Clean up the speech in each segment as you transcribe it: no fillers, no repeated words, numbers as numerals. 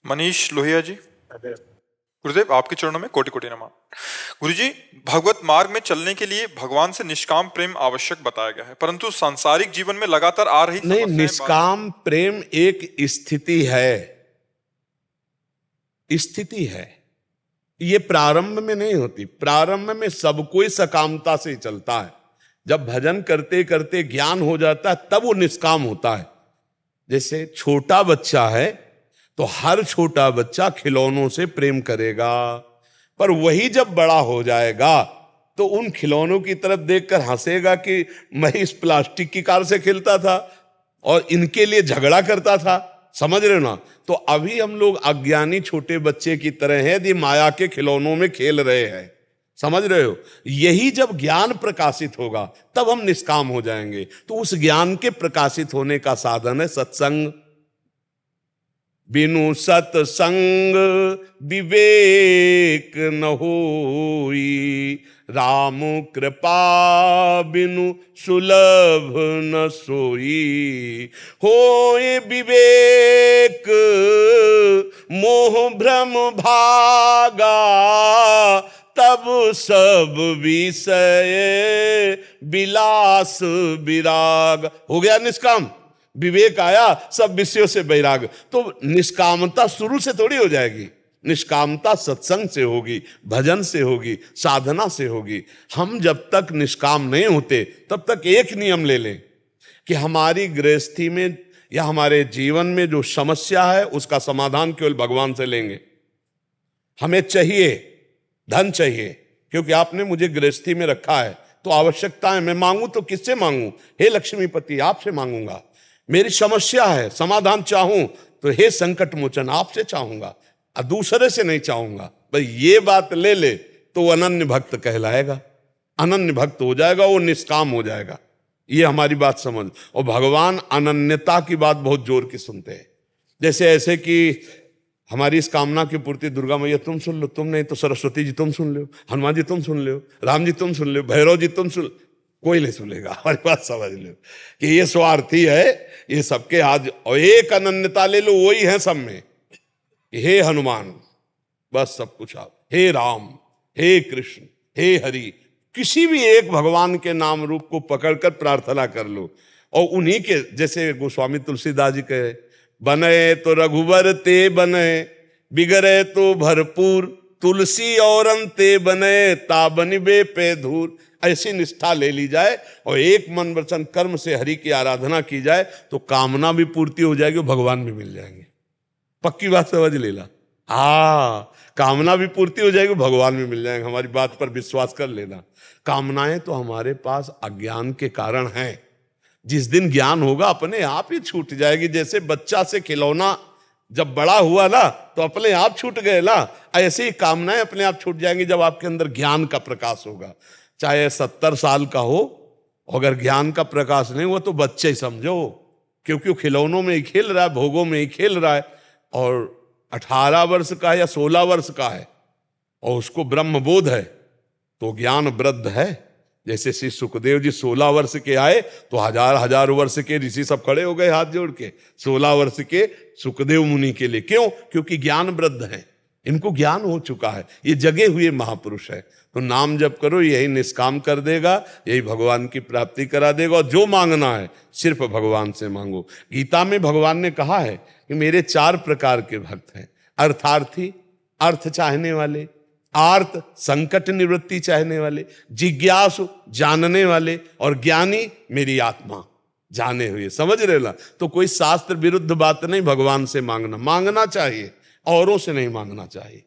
मनीष लोहिया जी। गुरुदेव, आपके चरणों में कोटि कोटि नमन। गुरुजी, भगवत मार्ग में चलने के लिए भगवान से निष्काम प्रेम आवश्यक बताया गया है, परंतु सांसारिक जीवन में लगातार आ रही नहीं, निष्काम प्रेम एक स्थिति है, स्थिति है। ये प्रारंभ में नहीं होती। प्रारंभ में सब कोई सकामता से चलता है। जब भजन करते करते ज्ञान हो जाता है तब वो निष्काम होता है। जैसे छोटा बच्चा है तो हर छोटा बच्चा खिलौनों से प्रेम करेगा, पर वही जब बड़ा हो जाएगा तो उन खिलौनों की तरफ देखकर हंसेगा कि मैं इस प्लास्टिक की कार से खेलता था और इनके लिए झगड़ा करता था। समझ रहे हो ना? तो अभी हम लोग अज्ञानी छोटे बच्चे की तरह हैं, यदि माया के खिलौनों में खेल रहे हैं। समझ रहे हो? यही जब ज्ञान प्रकाशित होगा तब हम निष्काम हो जाएंगे। तो उस ज्ञान के प्रकाशित होने का साधन है सत्संग। बिनु सत्संग विवेक न होई, राम कृपा बिनु सुलभ न सोई। होए विवेक मोह भ्रम भागा, तब सब विषय विलास विराग। हो गया निष्काम। विवेक आया, सब विषयों से वैराग। तो निष्कामता शुरू से थोड़ी हो जाएगी। निष्कामता सत्संग से होगी, भजन से होगी, साधना से होगी। हम जब तक निष्काम नहीं होते तब तक एक नियम ले लें कि हमारी गृहस्थी में या हमारे जीवन में जो समस्या है उसका समाधान केवल भगवान से लेंगे। हमें चाहिए, धन चाहिए, क्योंकि आपने मुझे गृहस्थी में रखा है तो आवश्यकता है। मैं मांगू तो किससे मांगू? हे लक्ष्मीपति, आपसे मांगूंगा। मेरी समस्या है, समाधान चाहूं तो हे संकट मोचन, आपसे चाहूंगा, दूसरे से नहीं चाहूंगा। भाई ये बात ले ले तो वो अनन्य भक्त कहलाएगा, अनन्य भक्त हो जाएगा, वो निष्काम हो जाएगा। ये हमारी बात समझ। और भगवान अनन्यता की बात बहुत जोर की सुनते हैं। जैसे ऐसे कि हमारी इस कामना की पूर्ति दुर्गा मैया तुम सुन लो, तुम नहीं तो सरस्वती जी तुम सुन लो, हनुमान जी तुम सुन लो, राम जी तुम सुन लो, भैरव जी तुम सुन। कोई नहीं सुनेगा। हमारी बात समझ लो कि ये स्वार्थी है, ये सबके आज। और एक अनन्यता ले लो, वही है सब में। हे हनुमान, बस सब कुछ आप। हे राम, हे कृष्ण, हे हरि, किसी भी एक भगवान के नाम रूप को पकड़कर प्रार्थना कर लो। और उन्हीं के जैसे गोस्वामी तुलसीदास जी कहे, बने तो रघुवर ते बने, बिगड़े तो भरपूर, तुलसी और अंते बने, ता बनिबे पे धूर। ऐसी निष्ठा ले ली जाए और एक मन वचन कर्म से हरि की आराधना की जाए तो कामना भी पूर्ति हो जाएगी, भगवान भी मिल जाएंगे। पक्की बात समझ लेना। हाँ, कामना भी पूर्ति हो जाएगी, भगवान भी मिल जाएंगे। हमारी बात पर विश्वास कर लेना। कामनाएं तो हमारे पास अज्ञान के कारण हैं। जिस दिन ज्ञान होगा अपने आप ही छूट जाएगी। जैसे बच्चा से खिलौना जब बड़ा हुआ ना तो अपने आप छूट गए ना, ऐसे ही कामनाएं अपने आप छूट जाएंगी जब आपके अंदर ज्ञान का प्रकाश होगा। चाहे 70 साल का हो, अगर ज्ञान का प्रकाश नहीं हुआ तो बच्चे ही समझो, क्योंकि खिलौनों में ही खेल रहा है, भोगों में ही खेल रहा है। और 18 वर्ष का है या 16 वर्ष का है और उसको ब्रह्म बोध है तो ज्ञान वृद्ध है। जैसे श्री सुखदेव जी 16 वर्ष के आए तो हजार हजार वर्ष के ऋषि सब खड़े हो गए हाथ जोड़ के 16 वर्ष के सुखदेव मुनि के लिए। क्यों? क्योंकि ज्ञान वृद्ध है, इनको ज्ञान हो चुका है, ये जगे हुए महापुरुष है। तो नाम जप करो, यही निष्काम कर देगा, यही भगवान की प्राप्ति करा देगा। और जो मांगना है सिर्फ भगवान से मांगो। गीता में भगवान ने कहा है कि मेरे 4 प्रकार के भक्त हैं। अर्थार्थी, अर्थ चाहने वाले, आर्त, संकट निवृत्ति चाहने वाले, जिज्ञासु, जानने वाले, और ज्ञानी, मेरी आत्मा जाने हुए। समझ रहे ना? तो कोई शास्त्र विरुद्ध बात नहीं। भगवान से मांगना चाहिए, औरों से नहीं मांगना चाहिए।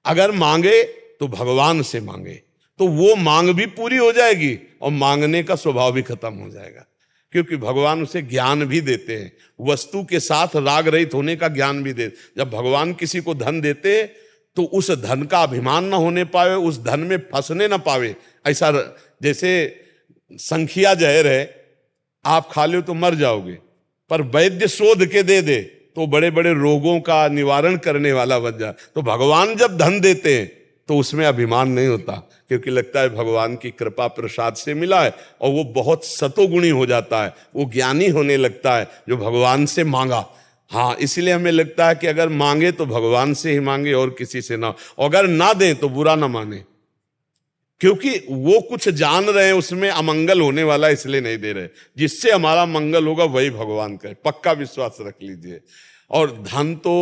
अगर मांगे तो भगवान से मांगे तो वो मांग भी पूरी हो जाएगी और मांगने का स्वभाव भी खत्म हो जाएगा। क्योंकि भगवान उसे ज्ञान भी देते हैं, वस्तु के साथ राग रहित होने का ज्ञान भी देते। जब भगवान किसी को धन देते हैं तो उस धन का अभिमान ना होने पावे, उस धन में फंसने ना पावे। ऐसा जैसे संखिया जहर है, आप खा लो तो मर जाओगे, पर वैद्य शोध के दे दे तो बड़े बड़े रोगों का निवारण करने वाला बन जाए। तो भगवान जब धन देते हैं तो उसमें अभिमान नहीं होता, क्योंकि लगता है भगवान की कृपा प्रसाद से मिला है, और वो बहुत सतोगुणी हो जाता है, वो ज्ञानी होने लगता है जो भगवान से मांगा। हाँ, इसलिए हमें लगता है कि अगर मांगे तो भगवान से ही मांगे और किसी से ना, अगर ना दें तो बुरा ना माने, क्योंकि वो कुछ जान रहे हैं उसमें अमंगल होने वाला, इसलिए नहीं दे रहे। जिससे हमारा मंगल होगा वही भगवान का है, पक्का विश्वास रख लीजिए। और धन तो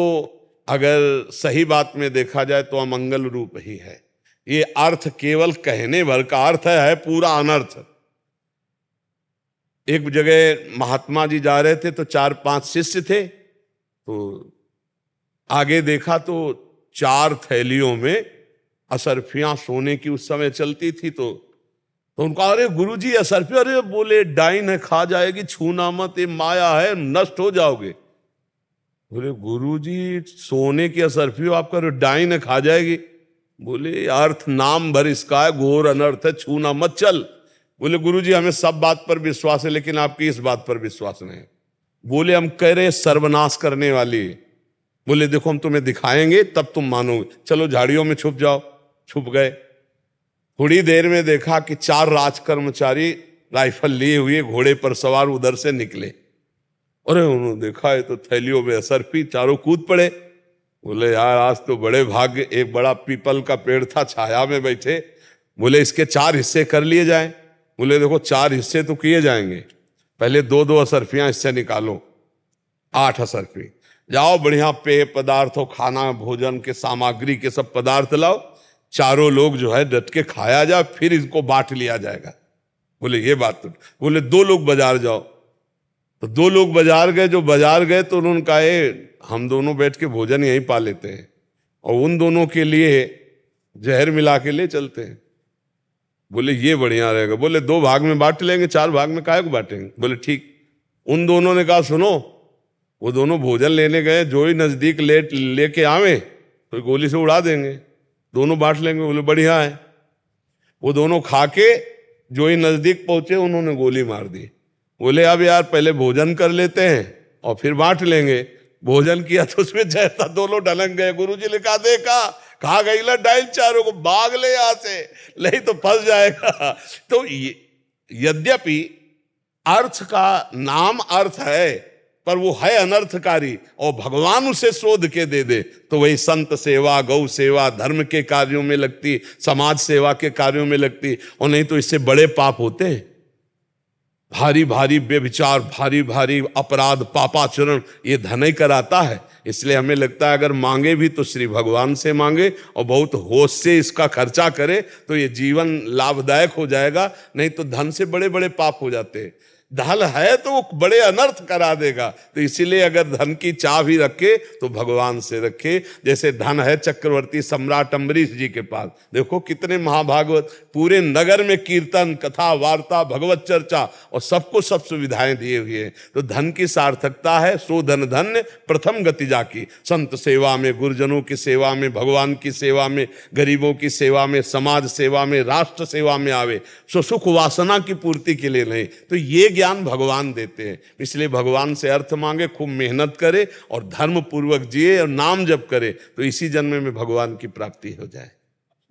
अगर सही बात में देखा जाए तो अमंगल रूप ही है। ये अर्थ केवल कहने भर का अर्थ है पूरा अनर्थ। एक जगह महात्मा जी जा रहे थे तो 4-5 शिष्य थे, तो आगे देखा तो 4 थैलियों में असरफियां सोने की उस समय चलती थी। तो उनका, अरे गुरुजी असरफियां, अरे बोले डाइन है, खा जाएगी, छूना मत, ये माया है, नष्ट हो जाओगे। बोले गुरुजी सोने की असरफियों आपका डाइन है, खा जाएगी। बोले अर्थ नाम भर इसका है, घोर अनर्थ है, छूना मत चल। बोले गुरुजी हमें सब बात पर विश्वास है लेकिन आपकी इस बात पर विश्वास नहीं। बोले हम कह रहे सर्वनाश करने वाली। बोले देखो हम तुम्हें दिखाएंगे तब तुम मानोगे, चलो झाड़ियों में छुप जाओ। छुप गए। थोड़ी देर में देखा कि 4 राज कर्मचारी राइफल लिए हुए घोड़े पर सवार उधर से निकले। अरे उन्होंने देखा है तो थैलियों में असरफी, चारों कूद पड़े। बोले यार आज तो बड़े भाग्य, एक बड़ा पीपल का पेड़ था, छाया में बैठे। बोले इसके 4 हिस्से कर लिए जाएं। बोले देखो 4 हिस्से तो किए जाएंगे, पहले 2-2 असरफियां इससे निकालो, 8 असरफी। जाओ बढ़िया पेय पदार्थों, खाना भोजन के सामग्री के सब पदार्थ लाओ, चारों लोग जो है डट के खाया जाए, फिर इसको बांट लिया जाएगा। बोले ये बात तो। बोले 2 लोग बाजार जाओ। तो 2 लोग बाजार गए। जो बाजार गए तो उन्होंने कहा हम दोनों बैठ के भोजन यहीं पा लेते हैं और उन दोनों के लिए जहर मिला के ले चलते हैं। बोले ये बढ़िया रहेगा। बोले 2 भाग में बांट लेंगे, 4 भाग में काहे को बांटेंगे। बोले ठीक। उन दोनों ने कहा सुनो, वो दोनों भोजन लेने गए, जो ही नजदीक लेके आवे तो गोली से उड़ा देंगे, दोनों बांट लेंगे। बोले बढ़िया है। वो दोनों खा के जो ही नजदीक पहुंचे उन्होंने गोली मार दी। बोले अब यार पहले भोजन कर लेते हैं और फिर बांट लेंगे। भोजन किया तो उसमें जय था, दोनों ढलक गए। गुरुजी ने कहा देखा, कहा गई ला डाइल, चारों को भाग ले यहां से, नहीं तो फंस जाएगा। तो यद्यपि अर्थ का नाम अर्थ है पर वो है अनर्थकारी, और भगवान उसे शोध के दे दे तो वही संत सेवा, गौ सेवा, धर्म के कार्यों में लगती, समाज सेवा के कार्यों में लगती, और नहीं तो इससे बड़े पाप होते हैं। भारी भारी व्यभिचार, भारी भारी अपराध, पापाचरण ये धन ही कराता है। इसलिए हमें लगता है अगर मांगे भी तो श्री भगवान से मांगे और बहुत होश से इसका खर्चा करे तो ये जीवन लाभदायक हो जाएगा। नहीं तो धन से बड़े बड़े पाप हो जाते हैं। धन है तो वो बड़े अनर्थ करा देगा। तो इसीलिए अगर धन की चाह भी रखे तो भगवान से रखे। जैसे धन है चक्रवर्ती सम्राट अम्बरीश जी के पास, देखो कितने महाभागवत, पूरे नगर में कीर्तन, कथा, वार्ता, भगवत चर्चा और सबको सब सुविधाएं दिए हुए हैं। तो धन की सार्थकता है सो धन धन्य प्रथम गति जाकी। संत सेवा में, गुरुजनों की सेवा में, भगवान की सेवा में, गरीबों की सेवा में, समाज सेवा में, राष्ट्र सेवा में आवे, सो सुख वासना की पूर्ति के लिए नहीं। तो ये ज्ञान भगवान देते हैं। इसलिए भगवान से अर्थ मांगे, खूब मेहनत करे और धर्म पूर्वक जिए और नाम जप करे तो इसी जन्म में भगवान की प्राप्ति हो जाए।